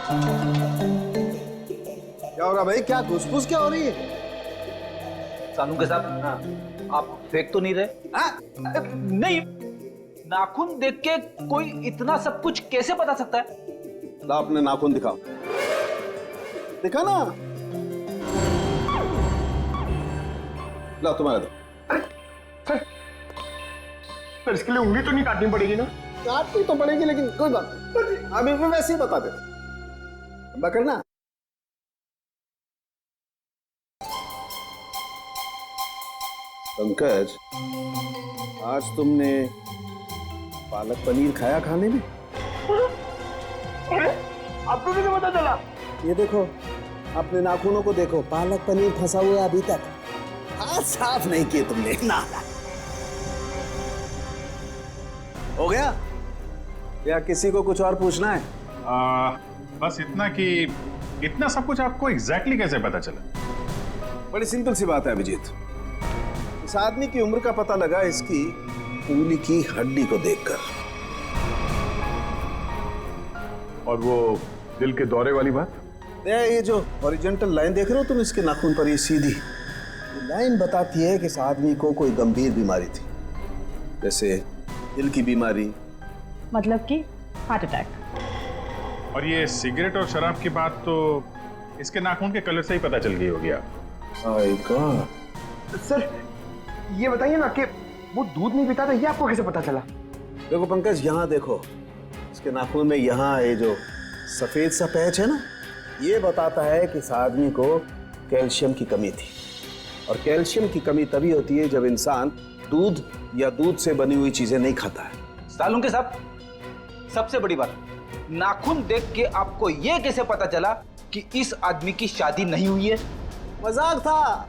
क्या हो रहा भाई? क्या घुसपुस क्या हो रही है? सालून के साथ आप फेंक तो नहीं रहे? नहीं, नाखून देख के कोई इतना सब कुछ कैसे बता सकता है? ला अपने नाखून दिखाओ, दिखा ना। ला तुम्हारा दो। सर इसके लिए उंगली तो नहीं काटनी पड़ेगी ना? काटनी तो पड़ेगी, लेकिन कोई बात नहीं, अभी भी वैसे ही बता दे। करना पंकज, आज तुमने पालक पनीर खाया खाने में? आपको कैसे पता चला? ये देखो, अपने नाखूनों को देखो, पालक पनीर फंसा हुआ है अभी तक। हाथ साफ नहीं किए तुमने ना। हो गया? या किसी को कुछ और पूछना है? बस इतना कि इतना सब कुछ आपको एग्जैक्टली कैसे पता चला? बड़ी सिंपल सी बात है अभिजीत। इस आदमी की उम्र का पता लगा इसकी उंगली की हड्डी को देखकर। और वो दिल के दौरे वाली बात? ये जो हॉरिजॉन्टल लाइन देख रहे हो तुम इसके नाखून पर, ये सीधी लाइन बताती है कि इस आदमी को कोई गंभीर बीमारी थी, जैसे दिल की बीमारी। मतलब कि हार्ट अटैक। और ये सिगरेट और शराब की बात तो इसके नाखून के कलर से ही पता चल गई होगी आप। My God. सर ये बताइए ना कि वो दूध नहीं पीता था, ये आपको कैसे पता चला? देखो पंकज, यहाँ देखो, इसके नाखून में यहाँ ये जो सफेद सा पैच है ना, ये बताता है कि इस आदमी को कैल्शियम की कमी थी। और कैल्शियम की कमी तभी होती है जब इंसान दूध या दूध से बनी हुई चीजें नहीं खाता है। सालून के साथ सबसे बड़ी बात, नाखून देख के आपको ये कैसे पता चला कि इस आदमी की शादी नहीं हुई है? मजाक था।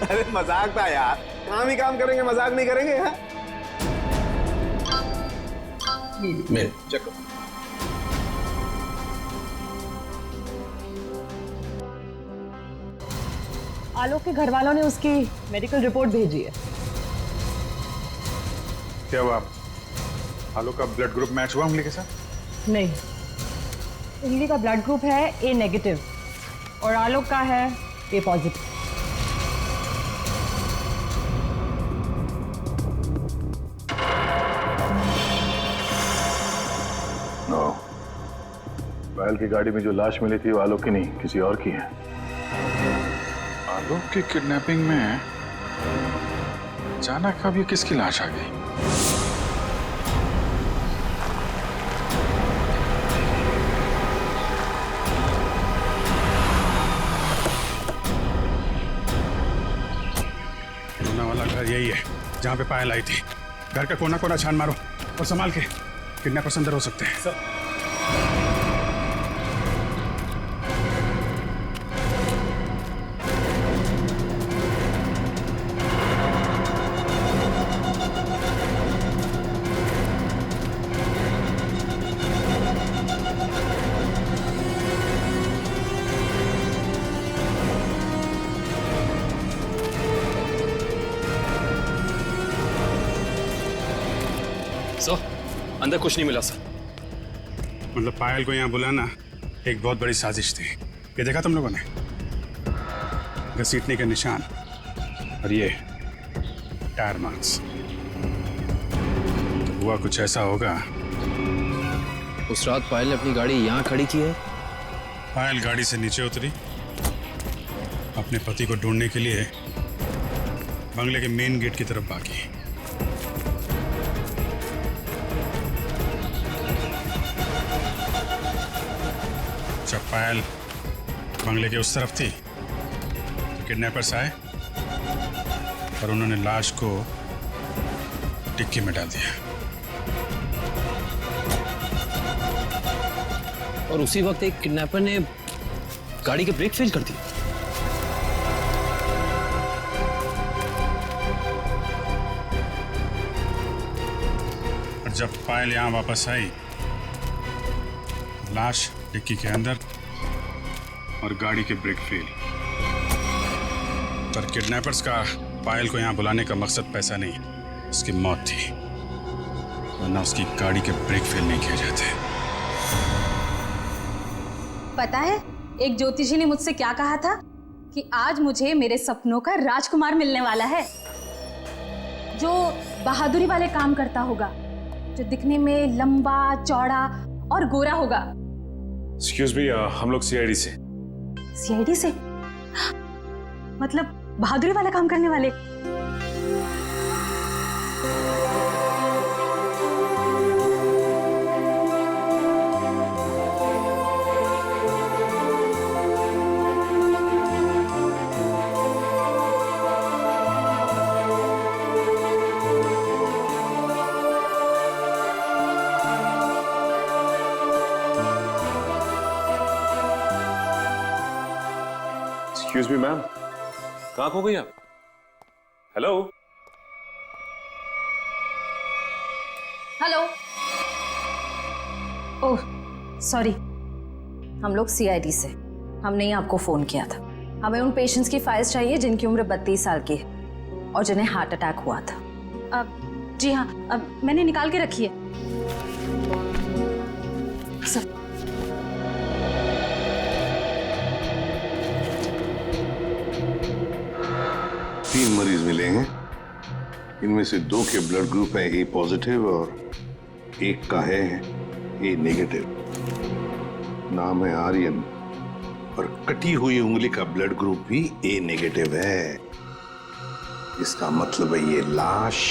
अरे मजाक था यार, काम ही काम करेंगे, मजाक नहीं करेंगे। हाँ? मैं चेक करो। आलोक के घर वालों ने उसकी मेडिकल रिपोर्ट भेजी है। क्या हुआ? आलोक का ब्लड ग्रुप मैच हुआ उंगली के साथ? नहीं, उंगली का ब्लड ग्रुप है ए नेगेटिव और आलोक का है ए पॉजिटिव। नो, बैल की गाड़ी में जो लाश मिली थी वो आलोक की नहीं, किसी और की है। आलोक की किडनैपिंग में अचानक अब ये किसकी लाश आ गई? रोना वाला घर यही है जहां पे पायल आई थी। घर का कोना कोना छान मारो और संभाल के, किडनैपर्स अंदर हो सकते हैं। सर अंदर कुछ नहीं मिला सर। मतलब पायल को यहाँ बुलाना एक बहुत बड़ी साजिश थी। ये देखा तुम लोगों ने? घसीटने के निशान और ये टायर मार्क्स। तो हुआ कुछ ऐसा होगा। उस रात पायल ने अपनी गाड़ी यहाँ खड़ी की है। पायल गाड़ी से नीचे उतरी, अपने पति को ढूंढने के लिए बंगले के मेन गेट की तरफ भागी। जब पायल बंगले के उस तरफ थी तो किडनैपर्स आए और उन्होंने लाश को डिक्की में डाल दिया। और उसी वक्त एक किडनैपर ने गाड़ी के ब्रेक फेल कर दी। और जब पायल यहाँ वापस आई, लाश डिक्की के अंदर और गाड़ी के ब्रेक फेल। पर किडनैपर्स का पायल को यहाँ बुलाने का मकसद पैसा नहीं, उसकी मौत थी, वरना उसकी गाड़ी के ब्रेक फेल नहीं किए जाते। पता है एक ज्योतिषी ने मुझसे क्या कहा था कि आज मुझे मेरे सपनों का राजकुमार मिलने वाला है, जो बहादुरी वाले काम करता होगा, जो दिखने में लंबा चौड़ा और गोरा होगा। एक्सक्यूज मी, हम लोग सीआईडी से। सीआईडी से? मतलब बहादुरी वाला काम करने वाले? एक्सक्यूज मी मैम, कहाँ खो गई आप? Hello hello. ओह सॉरी, हम लोग सीआईडी से, हमने ही आपको फोन किया था। हमें उन पेशेंट्स की फाइल्स चाहिए जिनकी उम्र 32 साल की है और जिन्हें हार्ट अटैक हुआ था। जी हाँ, अब मैंने निकाल के रखी है सब। तीन मरीज मिलेंगे, इनमें से 2 के ब्लड ग्रुप है ए पॉजिटिव और एक का है ए नेगेटिव। नाम है आर्यन और कटी हुई उंगली का ब्लड ग्रुप भी ए नेगेटिव है। इसका मतलब है ये लाश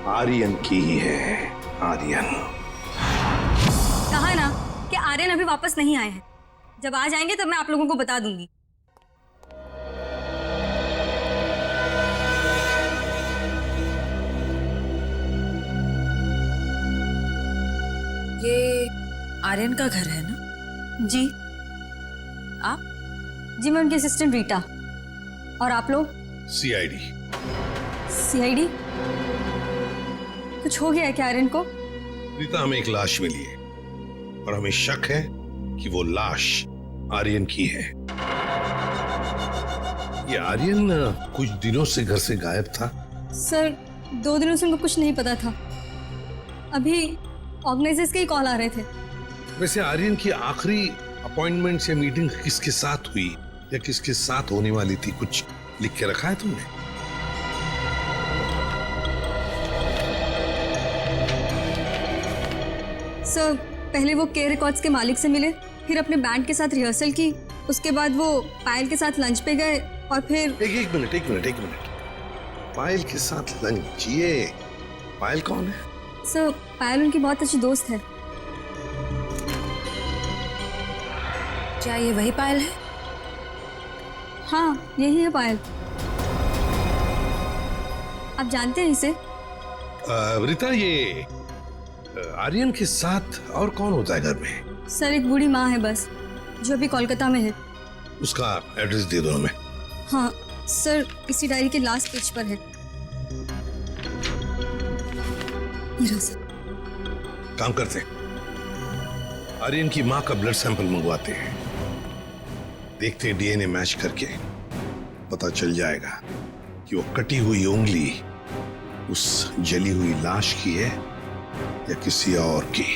आर्यन की ही है। आर्यन कहा ना कि आर्यन अभी वापस नहीं आए हैं। जब आ जाएंगे तब मैं आप लोगों को बता दूंगी। ये आर्यन का घर है ना? जी। आप? जी मैं उनकी असिस्टेंट रीटा। और आप लोग? सीआईडी। सीआईडी? कुछ हो गया है क्या आर्यन को? रीता, हमें एक लाश मिली है और हमें शक है कि वो लाश आर्यन की है। ये आर्यन कुछ दिनों से घर से गायब था। सर 2 दिनों से उनको कुछ नहीं पता था। अभी ऑर्गेनाइजर्स के ही कॉल आ रहे थे। वैसे आर्यन की आखिरी अपॉइंटमेंट या मीटिंग किसके साथ हुई या किसके साथ होने वाली थी, कुछ लिख के रखा है तुमने? सर पहले वो के रिकॉर्ड्स के मालिक से मिले, फिर अपने बैंड के साथ रिहर्सल की, उसके बाद वो पायल के साथ लंच पे गए और फिर एक मिनट। पायल के साथ लंच? ये पायल कौन है? सर पायल उनकी बहुत अच्छी दोस्त है। क्या ये वही पायल है? हाँ यही है पायल। आप जानते हैं इसे? रीता, ये आर्यन के साथ और कौन होता है घर में? सर एक बूढ़ी माँ है बस, जो अभी कोलकाता में है। उसका एड्रेस दे दो हमें। हाँ सर, इसी डायरी के लास्ट पेज पर है। काम करते हैं, आर्यन की मां का ब्लड सैंपल मंगवाते हैं, देखते हैं डीएनए मैच करके पता चल जाएगा कि वो कटी हुई उंगली उस जली हुई लाश की है या किसी और की।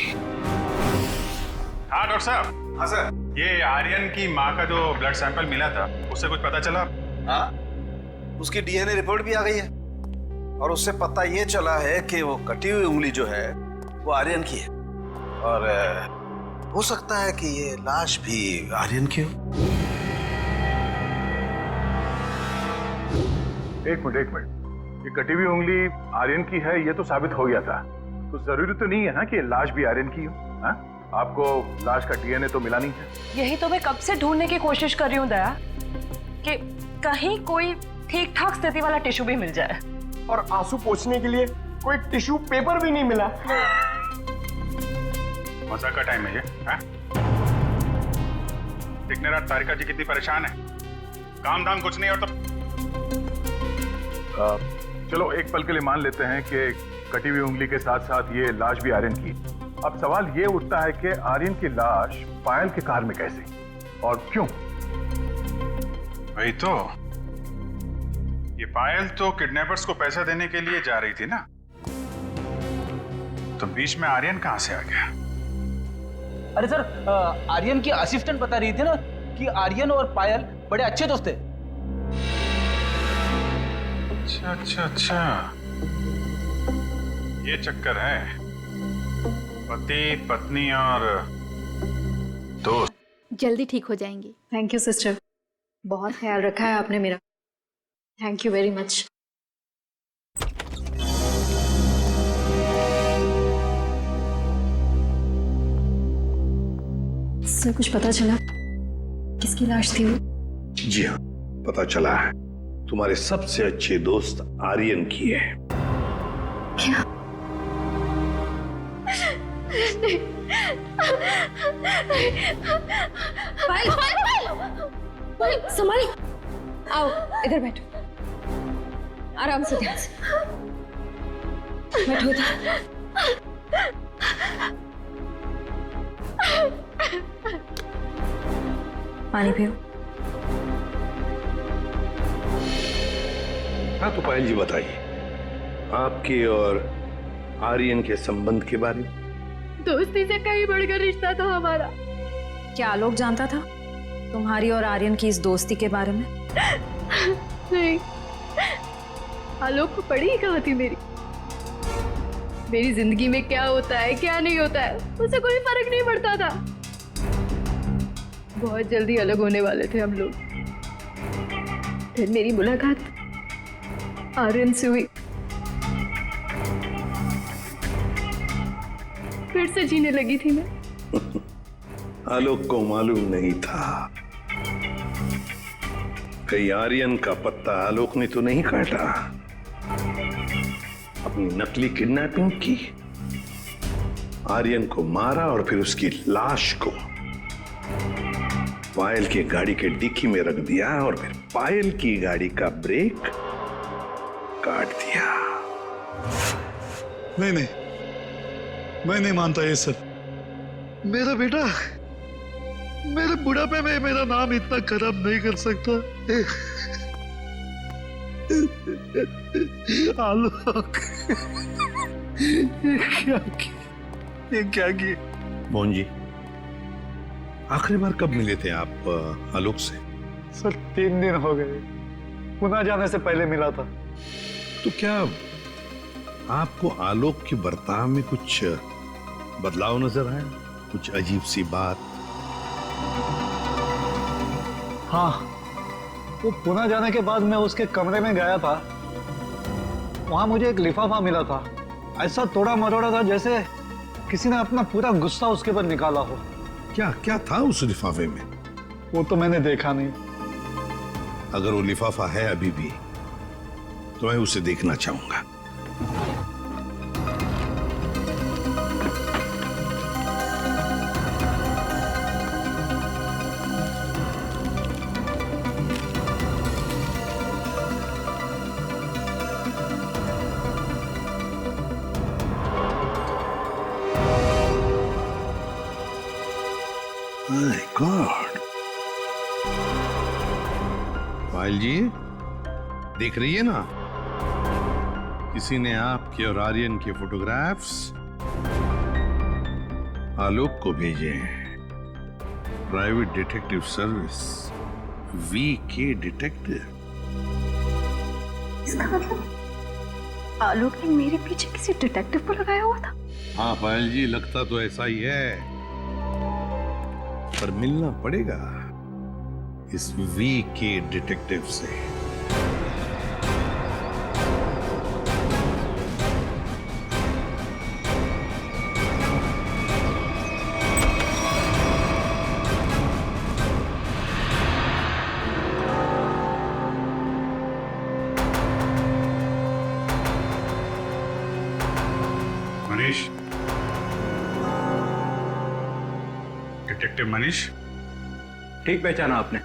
हाँ डॉक्टर साहब। हाँ सर। ये आर्यन की माँ का जो ब्लड सैंपल मिला था उससे कुछ पता चला? हाँ, उसकी डीएनए रिपोर्ट भी आ गई है और उससे पता ये चला है कि वो कटी हुई उंगली जो है वो आर्यन की है और हो सकता है कि ये लाश भी आर्यन की हो। एक मिनट, ये कटी हुई उंगली आर्यन की है ये तो साबित हो गया था, तो जरूरी तो नहीं है ना कि लाश भी आर्यन की हो। हाँ? आपको लाश का डीएनए तो मिला नहीं है। यही तो मैं कब से ढूंढने की कोशिश कर रही हूँ दया, कि कहीं कोई ठीक ठाक स्थिति वाला टिश्यू भी मिल जाए। और आंसू पोंछने के लिए कोई टिश्यू पेपर भी नहीं मिला। मजाक का टाइम है ये? दिखने रात तारिका जी कितनी परेशान है, काम धाम कुछ नहीं और तो चलो एक पल के लिए मान लेते हैं कि कटी हुई उंगली के साथ साथ ये लाश भी आर्यन की। अब सवाल ये उठता है कि आर्यन की लाश पायल के कार में कैसे और क्यों? वही तो, ये पायल तो किडनैपर्स को पैसा देने के लिए जा रही थी ना, तो बीच में आर्यन कहां से आ गया? अरे सर, आर्यन की असिस्टेंट बता रही थी ना कि आर्यन और पायल बड़े अच्छे दोस्त थे। अच्छा अच्छा अच्छा, ये चक्कर है, पति पत्नी और दोस्त। जल्दी ठीक हो जाएंगी। थैंक यू सिस्टर, बहुत ख्याल रखा है आपने मेरा। Thank you very much. Sir, कुछ पता चला किसकी लाश थी वो? जी हाँ, पता चला है, तुम्हारे सबसे अच्छे दोस्त आर्यन की है। क्या? पायल, पायल, संभालो। आओ इधर बैठो, आराम से, ध्यान से बैठो इधर। पानी पियो। हाँ तो पायल जी बताइए, आपके और आर्यन के संबंध के बारे में। दोस्ती से कहीं बढ़कर रिश्ता था हमारा। क्या आलोक जानता था तुम्हारी और आर्यन की इस दोस्ती के बारे में? नहीं, आलोक को पड़ी ही कहाँ थी मेरी जिंदगी में क्या होता है क्या नहीं होता है उसे कोई फर्क नहीं पड़ता था। बहुत जल्दी अलग होने वाले थे हम लोग। फिर मेरी मुलाकात आर्यन से हुई, फिर से जीने लगी थी मैं। आलोक को मालूम नहीं था कहीं आर्यन का पत्ता आलोक ने तो नहीं काटा। अपनी नकली किडनैपिंग की, आर्यन को मारा और फिर उसकी लाश को पायल की गाड़ी के डिक्की में रख दिया और फिर पायल की गाड़ी का ब्रेक काट दिया। नहीं नहीं, मैं नहीं मानता ये सब। मेरा बेटा मेरे बुढ़ापे में मेरा नाम इतना खराब नहीं कर सकता। आलोक, ये क्या किए? मोहन जी, आखिरी बार कब मिले थे आप आलोक से? सर 3 दिन हो गए, पुणे जाने से पहले मिला था। तो क्या आपको आलोक के बर्ताव में कुछ बदलाव नजर आया? कुछ अजीब सी बात? हाँ, वो पुणे जाने के बाद मैं उसके कमरे में गया था। वहां मुझे एक लिफाफा मिला था, ऐसा तोड़ा मरोड़ा था जैसे किसी ने अपना पूरा गुस्सा उसके ऊपर निकाला हो। क्या क्या था उस लिफाफे में? वो तो मैंने देखा नहीं। अगर वो लिफाफा है अभी भी तो मैं उसे देखना चाहूंगा। My God! पायल जी, देख रही है ना, किसी ने आपके और आर्यन के फोटोग्राफ्स आलोक को भेजे हैं। Private detective service, VK detective. इसका मतलब आलोक ने मेरे पीछे किसी डिटेक्टिव को लगाया हुआ था। हाँ पायल जी, लगता तो ऐसा ही है, पर मिलना पड़ेगा इस VK डिटेक्टिव से। मनीष, डिटेक्टिव मनीष। ठीक पहचाना आपने।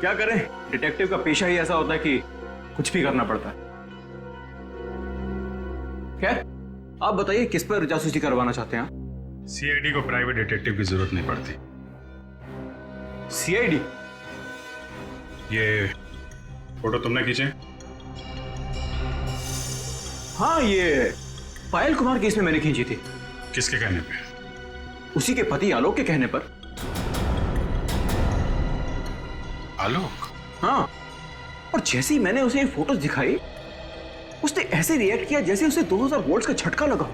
क्या करें, डिटेक्टिव का पेशा ही ऐसा होता है कि कुछ भी करना पड़ता है। खैर, आप बताइए किस पर जासूसी करवाना चाहते हैं? CID को प्राइवेट डिटेक्टिव की जरूरत नहीं पड़ती। CID? ये फोटो तुमने खींचे? हाँ, ये पायल कुमार केस में मैंने खींची थी। किसके कहने पे? उसी के पति आलोक के कहने पर। आलोक? हाँ, और जैसे ही मैंने उसे ये फोटोज दिखाई, उसने ऐसे रिएक्ट किया जैसे उसे 2000 वोल्ट्स का झटका लगा।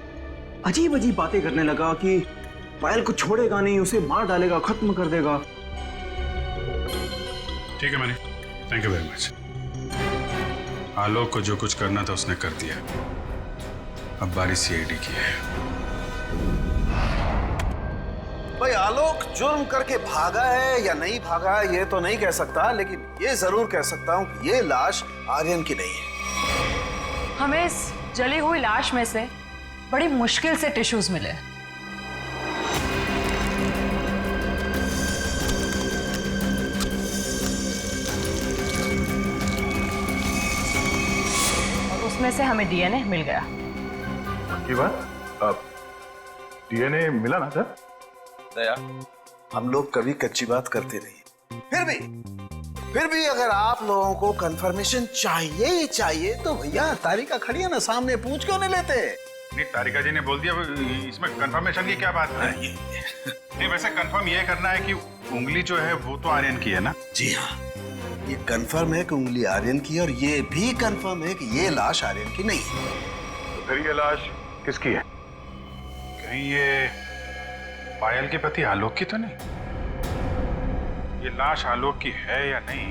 अजीब अजीब बातें करने लगा कि पायल को छोड़ेगा नहीं, उसे मार डालेगा, खत्म कर देगा। ठीक है मैंने, थैंक यू वेरी मच। आलोक को जो कुछ करना था उसने कर दिया, अब बारी सीआईडी की है। भाई आलोक जुर्म करके भागा है या नहीं भागा ये तो नहीं कह सकता, लेकिन ये जरूर कह सकता हूं कि ये लाश आर्यन की नहीं है। हमें इस जली हुई लाश में से बड़ी मुश्किल से टिश्यूज मिले। और उसमें से हमें डीएनए मिल गया। की बात? अब डीएनए मिला ना सर? दया, हम लोग कभी कच्ची बात करते नहीं। फिर भी अगर आप लोगों को कंफर्मेशन चाहिए ही चाहिए तो भैया तारिका खड़ी है ना सामने, पूछ क्यों नहीं लेते? नहीं, तारिका जी ने बोल दिया, इसमें कंफर्मेशन की क्या बात है? नहीं, वैसे कंफर्म ये करना है कि उंगली जो है वो तो आर्यन की है ना? जी हाँ, ये कंफर्म है कि उंगली आर्यन की, और ये भी कंफर्म है कि ये लाश आर्यन की नहीं है। तो फिर ये लाश किसकी है? कहीं ये पायल के पति आलोक की तो नहीं? ये लाश आलोक की है या नहीं,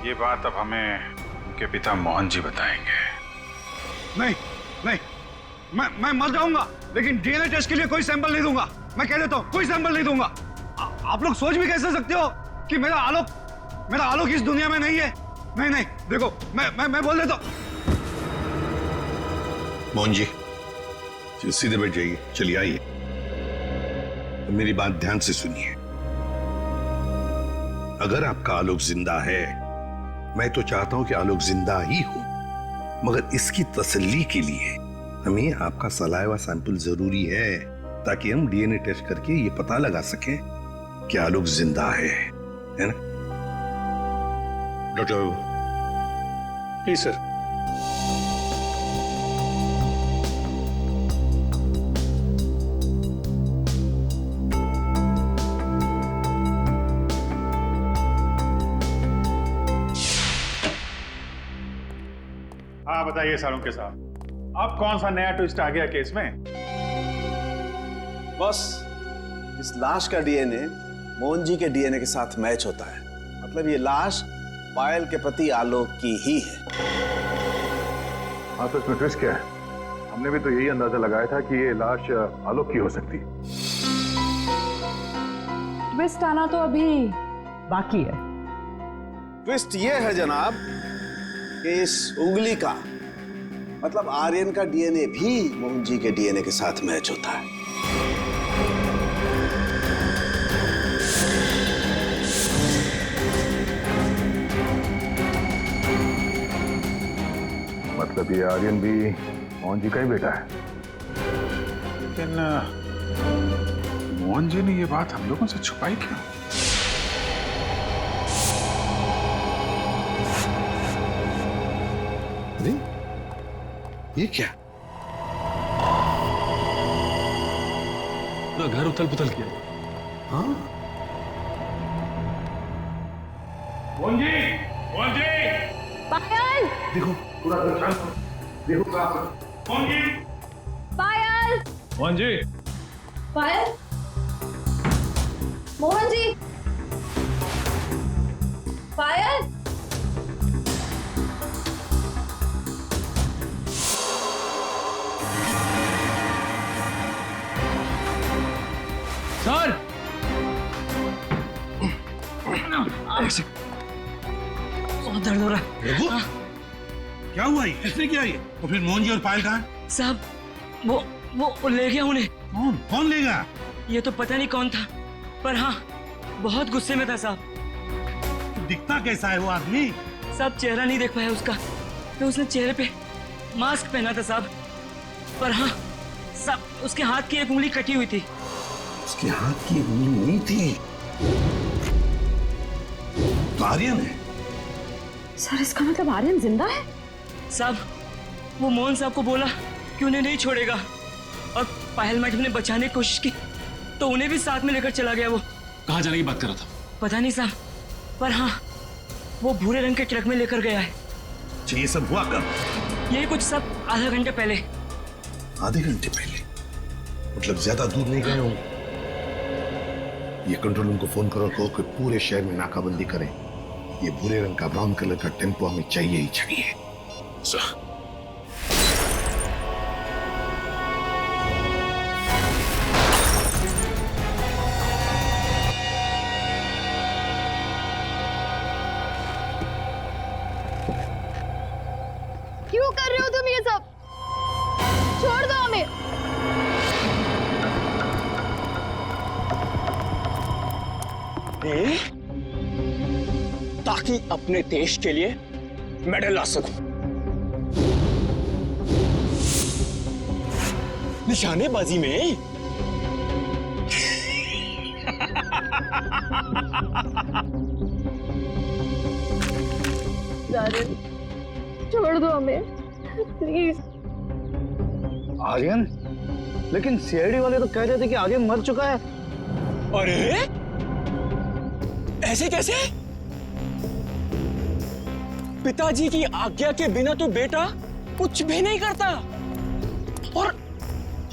ये बात अब हमें उनके पिता मोहन जी बताएंगे। नहीं नहीं, मैं मर जाऊंगा लेकिन डीएनए टेस्ट के लिए कोई सैंपल नहीं दूंगा। मैं कह देता हूं, कोई सैंपल नहीं दूंगा। आप लोग सोच भी कैसे सकते हो कि मेरा आलोक इस दुनिया में नहीं है? नहीं नहीं, देखो मैं बोल देता हूं। मोहन जी सीधे बैठ जाइए, चलिए आइए, मेरी बात ध्यान से सुनिए। अगर आपका आलोक जिंदा है, मैं तो चाहता हूं कि आलोक जिंदा ही हो, मगर इसकी तसल्ली के लिए हमें आपका सलाइवा सैंपल जरूरी है, ताकि हम डीएनए टेस्ट करके ये पता लगा सकें कि आलोक जिंदा है ना? डॉक्टर? Please sir. हाँ बताइए सालुंके साहब, अब कौन सा नया ट्विस्ट आ गया केस में? बस इस लाश का डीएनए मोहन जी के डीएनए के साथ मैच होता है, मतलब ये लाश पायल के पति आलोक की ही है। हाँ तो इसमें ट्विस्ट क्या है? हमने भी तो यही अंदाजा लगाया था कि ये लाश आलोक की हो सकती है। ट्विस्ट आना तो अभी बाकी है। ट्विस्ट ये है जनाब कि इस उंगली का मतलब आर्यन का डीएनए भी मोहन जी के डीएनए के साथ मैच होता है। मतलब ये आर्यन भी मोहन जी का ही बेटा है। लेकिन मोहन जी ने ये बात हम लोगों से छुपाई क्यों? ये क्या? पूरा घर उथल पुथल किया। हाँ? मोहन जी, मोहन जी! पायल! देखो पूरा देखो मोहन जी! पायल! मोहन जी! पायल! मोहन जी! पायल! सर! बहुत दर्द हो रहा है। क्या हुआ ये? किसने किया ये? तो फिर मोहन जी और पायल कहाँ? साहब वो ले गया उन्हें। कौन ले गया? ये तो पता नहीं कौन था, पर हाँ बहुत गुस्से में था साहब। दिखता कैसा है वो आदमी? साहब चेहरा नहीं देख पाया उसका, तो उसने चेहरे पे मास्क पहना था साहब, पर हाँ साहब उसके हाथ की एक उंगली कटी हुई थी। उसके हाथ की उंगली नहीं थी, आर्यन है। सर इसका मतलब आर्यन जिंदा है? साहब वो मोहन साहब को बोला कि उन्हें नहीं छोड़ेगा, और पायल मैडम ने बचाने की कोशिश की तो उन्हें भी साथ में लेकर चला गया। वो कहाँ जाने की बात कर रहा था? पता नहीं साहब, पर हाँ वो भूरे रंग के ट्रक में लेकर गया है। ये सब हुआ कब? ये कुछ सब आधा घंटे पहले। आधे घंटे पहले? मतलब ज्यादा दूर नहीं गए होंगे। ये कंट्रोल रूम को फोन करो, कहो कि पूरे शहर में नाकाबंदी करें। ये भूरे रंग का ब्राउन कलर का टेम्पो हमें चाहिए ही चाहिए। सर क्यों कर रहे हो तुम ये सब? छोड़ दो हमें। ताकि अपने देश के लिए मेडल ला सकूं। निशानेबाजी में दारिन, छोड़ दो हमें प्लीज। आर्यन? लेकिन सीआईडी वाले तो कह रहे थे कि आर्यन मर चुका है। अरे ऐसे कैसे? पिताजी की आज्ञा के बिना तो बेटा कुछ भी नहीं करता, और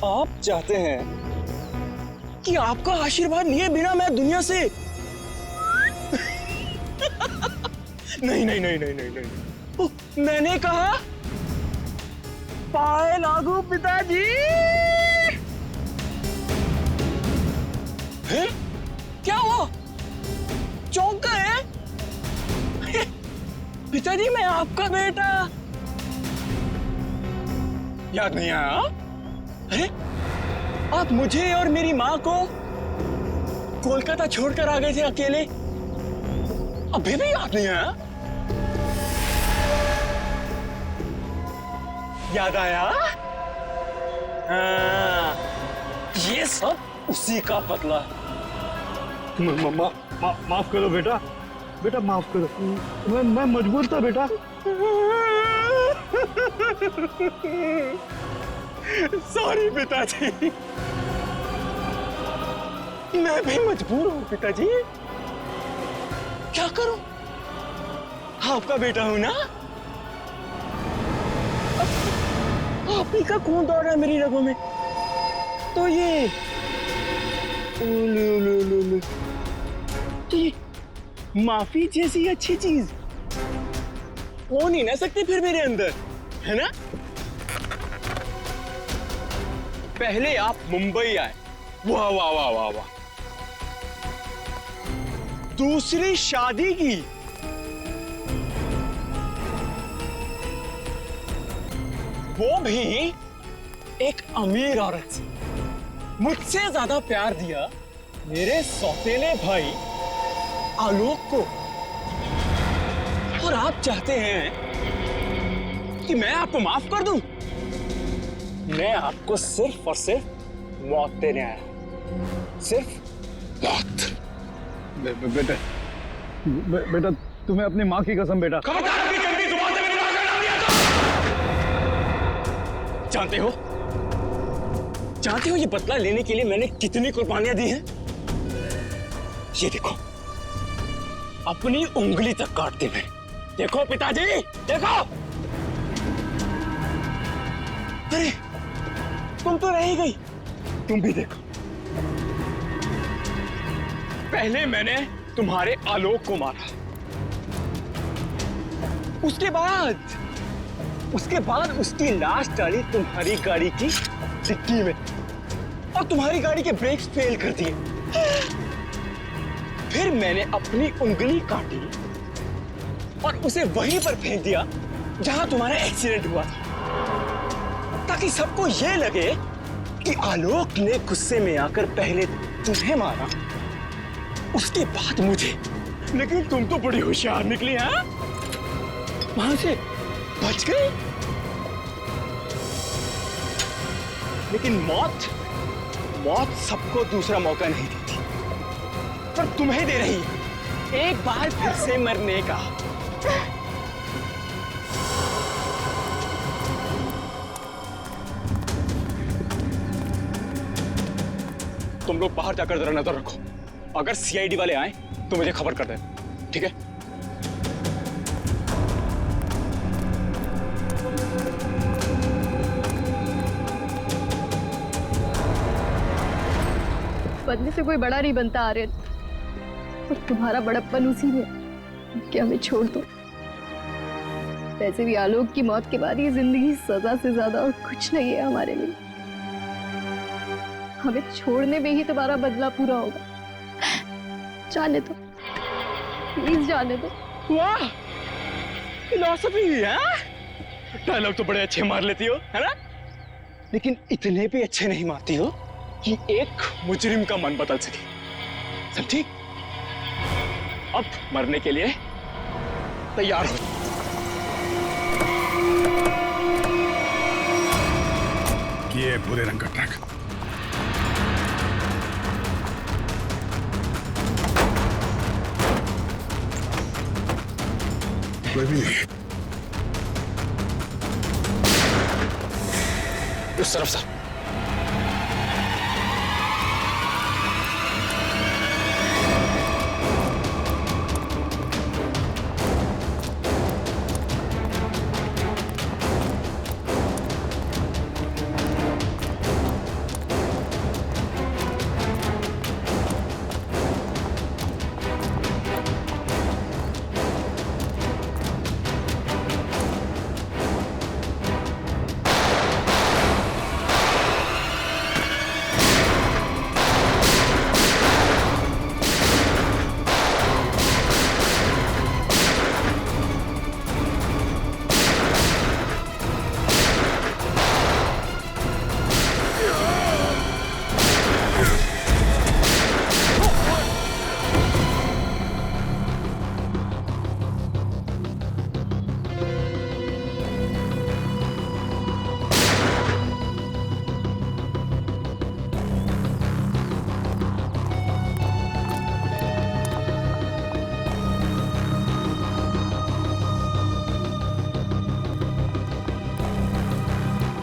आप चाहते हैं कि आपका आशीर्वाद लिए बिना मैं दुनिया से नहीं नहीं नहीं नहीं नहीं नहीं। मैंने कहा पाए लागू पिताजी। हैं? क्या हुआ? चौंक गए? पिताजी मैं आपका बेटा। याद नहीं आया? अरे आप मुझे और मेरी माँ को कोलकाता छोड़कर आ गए थे अकेले, अभी भी याद नहीं आया? याद आया? हाँ, ये सब उसी का बदला है। माफ करो बेटा, बेटा माफ करो। मैं मजबूर था बेटा। सॉरी पिताजी, मैं भी मजबूर हूँ पिताजी। क्या करूं? आपका बेटा हूं ना। आप ही का खून दौड़ रहा है मेरी रगों में, तो ये तो ये माफी जैसी अच्छी चीज हो नहीं ना सकती फिर मेरे अंदर, है ना? पहले आप मुंबई आए, वाह वाह वाह वाह वाह। दूसरी शादी की, वो भी एक अमीर औरत से। मुझसे ज्यादा प्यार दिया मेरे सौतेले भाई आलोक को, और आप चाहते हैं कि मैं आपको माफ कर दूं? मैं आपको सिर्फ और सिर्फ मौत देने आया, सिर्फ मौत। बेटा तुम्हें अपनी माँ की कसम बेटा। खबरदार अपनी गंदी जुबान से मेरी मां का नाम लिया तो। जानते हो ये बदला लेने के लिए मैंने कितनी कुर्बानियां दी हैं? ये देखो, अपनी उंगली तक काट दी मैंने। देखो पिताजी, देखो। अरे तुम तो रह ही गई, तुम भी देखो। पहले मैंने तुम्हारे आलोक को मारा, उसके बाद उसकी लाश डाली तुम्हारी गाड़ी की डिक्की में, और तुम्हारी गाड़ी के ब्रेक्स फेल कर दिए। फिर मैंने अपनी उंगली काटी और उसे वहीं पर फेंक दिया जहां तुम्हारा एक्सीडेंट हुआ था, ताकि सबको यह लगे कि आलोक ने गुस्से में आकर पहले तुम्हें मारा, उसके बाद मुझे। लेकिन तुम तो बड़ी होशियार निकली, हैं? वहां से बच गई। लेकिन मौत सबको दूसरा मौका नहीं देती, पर तुम्हें दे रही है एक बार फिर से मरने का। तुम लोग बाहर जाकर जरा नजर रखो, अगर सीआईडी वाले आए तो मुझे खबर कर देना, ठीक है? बनने से कोई बड़ा नहीं बनता आर्यन, और तुम्हारा बड़प्पन उसी में कि हमें छोड़ दो। वैसे भी आलोक की मौत के बाद ये जिंदगी सजा से ज्यादा और कुछ नहीं है हमारे लिए। हमें छोड़ने में ही तुम्हारा बदला पूरा होगा। जाने दो, प्लीज जाने दो। वाह, फिलॉसफी है। डायलॉग तो बड़े अच्छे मार लेती हो, है ना? लेकिन इतने भी अच्छे नहीं मारती हो कि एक मुजरिम का मन बदल सके। समझी? अब मरने के लिए तैयार हो। ये भूरे रंग का ट्रक। कोई भी नहीं। उस तरफ sir.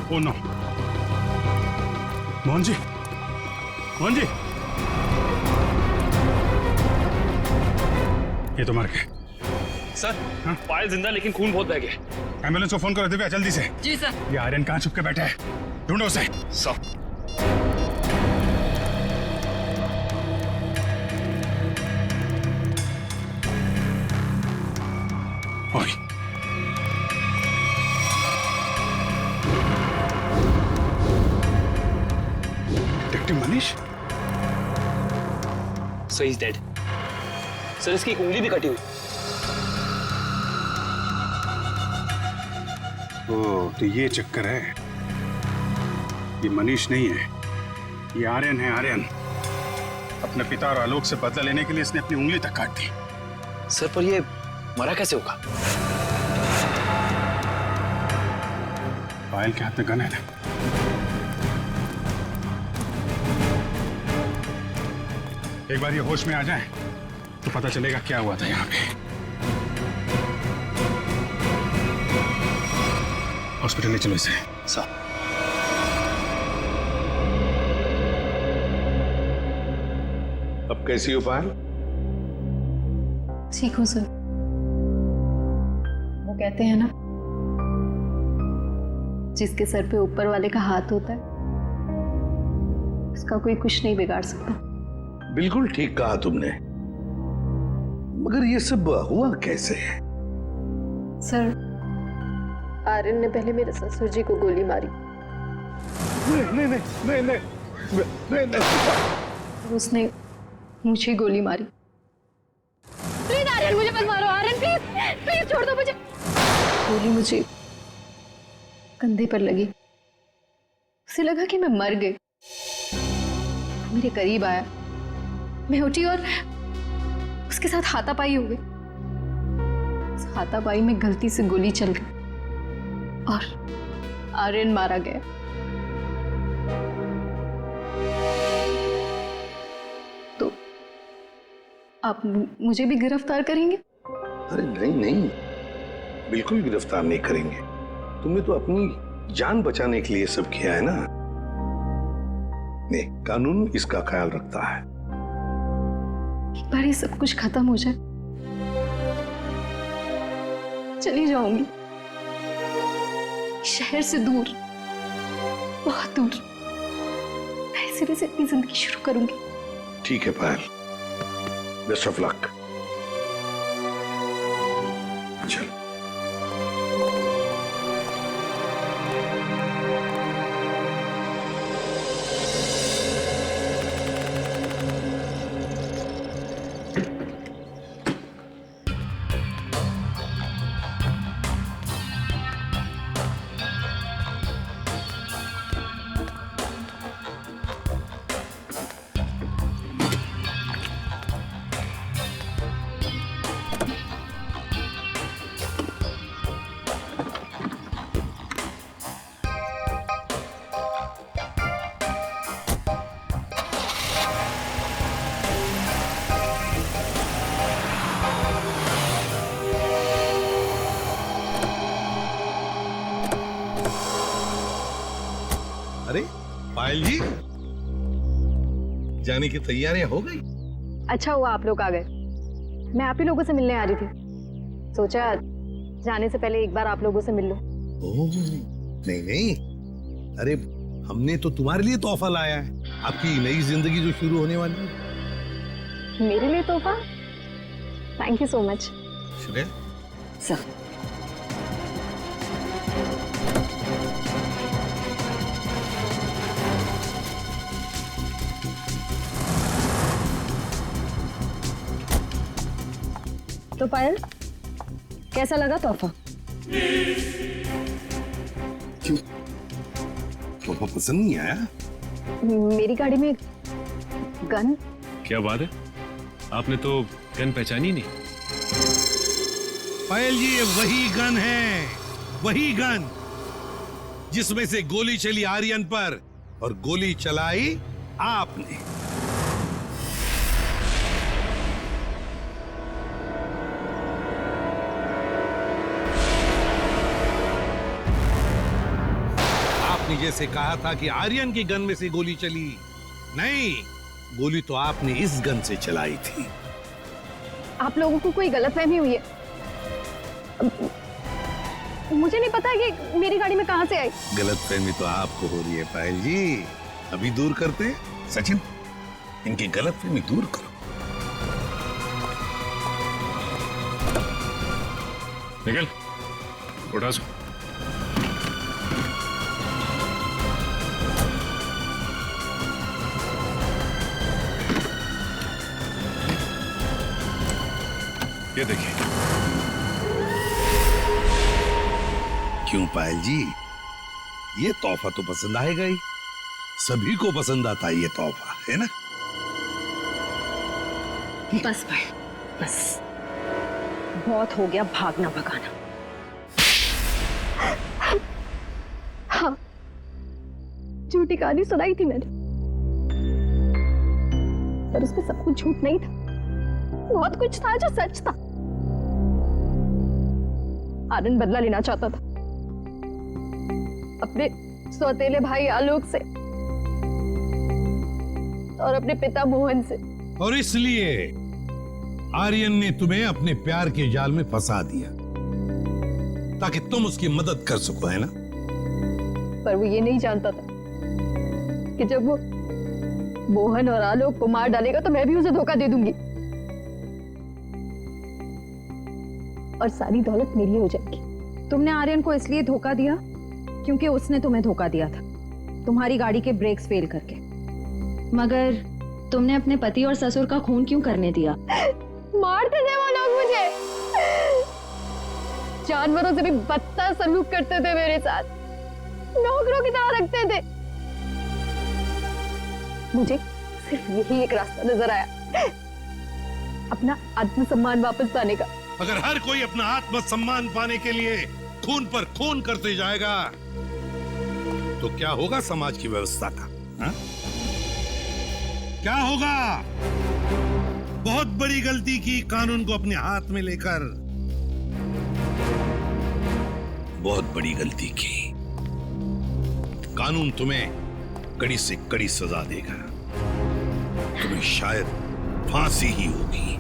Oh no, Mohan ji, Mohan ji, ये तो मर गए। सर, पायल जिंदा लेकिन खून बहुत बह गया। एम्बुलेंस को फोन करो दिव्या, जल्दी से। जी सर। ये आर्यन कहाँ छुप के बैठा है, ढूंढो उसे। सर। ओए, Manish, So he's dead. Sir इसकी एक उंगली भी कटी हुई। ओह, तो ये चक्कर है। ये मनीष नहीं है, ये आर्यन है। आर्यन अपने पिता और आलोक से बदला लेने के लिए इसने अपनी उंगली तक काट दी। सर पर ये मरा कैसे होगा? पायल के हाथ में गन है ना। एक बार ये होश में आ जाए तो पता चलेगा क्या हुआ था यहाँ पे। हॉस्पिटल ले चलो इसे। सर। अब कैसी हो पायल? ठीक हूँ सर। वो कहते हैं ना, जिसके सर पे ऊपर वाले का हाथ होता है उसका कोई कुछ नहीं बिगाड़ सकता। बिल्कुल ठीक कहा तुमने, मगर ये सब हुआ कैसे? सर, आर्यन ने पहले मेरे ससुर जी को गोली मारी। नहीं नहीं नहीं नहीं नहीं नहीं। उसने मुझे गोली मारी। प्लीज आर्यन, मुझे मत मारो। आर्यन प्लीज प्लीज छोड़ दो मुझे। गोली मुझे कंधे पर लगी। उसे लगा कि मैं मर गई। मेरे करीब आया, मैं उठी और उसके साथ हाथापाई हो गई। उस हाथापाई में गलती से गोली चल गई और आर्यन मारा गया। तो आप मुझे भी गिरफ्तार करेंगे? अरे नहीं नहीं, बिल्कुल गिरफ्तार नहीं करेंगे। तुमने तो अपनी जान बचाने के लिए सब किया है ना। नहीं, कानून इसका ख्याल रखता है। एक बार ये सब कुछ खत्म हो जाए, चली जाऊंगी शहर से दूर, बहुत दूर। नए सिरे से अपनी जिंदगी शुरू करूंगी। ठीक है पायल, बेस्ट ऑफ लक। चल। अरे पायल जी, जाने की तैयारियां हो गई? अच्छा हुआ आप लोग आ गए। मैं आप ही लोगों से मिलने आ रही थी। सोचा जाने से पहले एक बार आप लोगों से मिल लो। ओह, नहीं नहीं, अरे हमने तो तुम्हारे लिए तोहफा लाया है, आपकी नई जिंदगी जो शुरू होने वाली है। मेरे लिए तोहफा? Thank you so much. Shreya sir, तो पायल, कैसा लगा तोहफा? क्यों, तोहफा पसंद नहीं आया? मेरी गाड़ी में गन। क्या बात है, आपने तो गन पहचानी नहीं? पायल जी, ये वही गन है, वही गन जिसमें से गोली चली आर्यन पर और गोली चलाई आपने। आपने जैसे कहा था कि आर्यन की गन में से गोली चली, नहीं, गोली तो आपने इस गन से चलाई थी। आप लोगों को कोई गलतफहमी हुई है। मुझे नहीं पता कि मेरी गाड़ी में कहां से आई। गलतफहमी तो आपको हो रही है पायल जी, अभी दूर करते हैं। सचिन, इनकी गलतफहमी दूर करो। निकल, उठा सो। ये देखिए। क्यों पायल जी, ये तोहफा तो पसंद आएगा ही, सभी को पसंद आता है ये तोहफा, है ना? बस भाई, बस बहुत हो गया भागना भगाना। हाँ, झूठी कहानी सुनाई थी मैंने, पर उसमें सब कुछ झूठ नहीं था। बहुत कुछ था जो सच था। आनंद बदला लेना चाहता था अपने सौतेले भाई आलोक से और अपने पिता मोहन से, और इसलिए आर्यन ने तुम्हें अपने प्यार के जाल में फंसा दिया ताकि तुम उसकी मदद कर सको, है ना? पर वो ये नहीं जानता था कि जब वो मोहन और आलोक को मार डालेगा तो मैं भी उसे धोखा दे दूंगी और सारी दौलत मेरी हो जाएगी। तुमने आर्यन को इसलिए धोखा दिया क्योंकि उसने तुम्हें धोखा दिया था, तुम्हारी गाड़ी के ब्रेक्स फेल करके। मगर तुमने अपने पति और ससुर का खून क्यों करने दिया? मारते थे वो लोग मुझे, जानवरों से भी बदतर सलूक करते थे मेरे साथ, नौकरों की तरह रखते थे। मुझे सिर्फ यही एक रास्ता नजर आया, अपना आत्मसम्मान वापस पाने का। अगर हर कोई अपना आत्मसम्मान पाने के लिए खून पर खून करते जाएगा तो क्या होगा समाज की व्यवस्था का? हा? क्या होगा? बहुत बड़ी गलती की कानून को अपने हाथ में लेकर, बहुत बड़ी गलती की। कानून तुम्हें कड़ी से कड़ी सजा देगा। तुम्हें शायद फांसी ही होगी।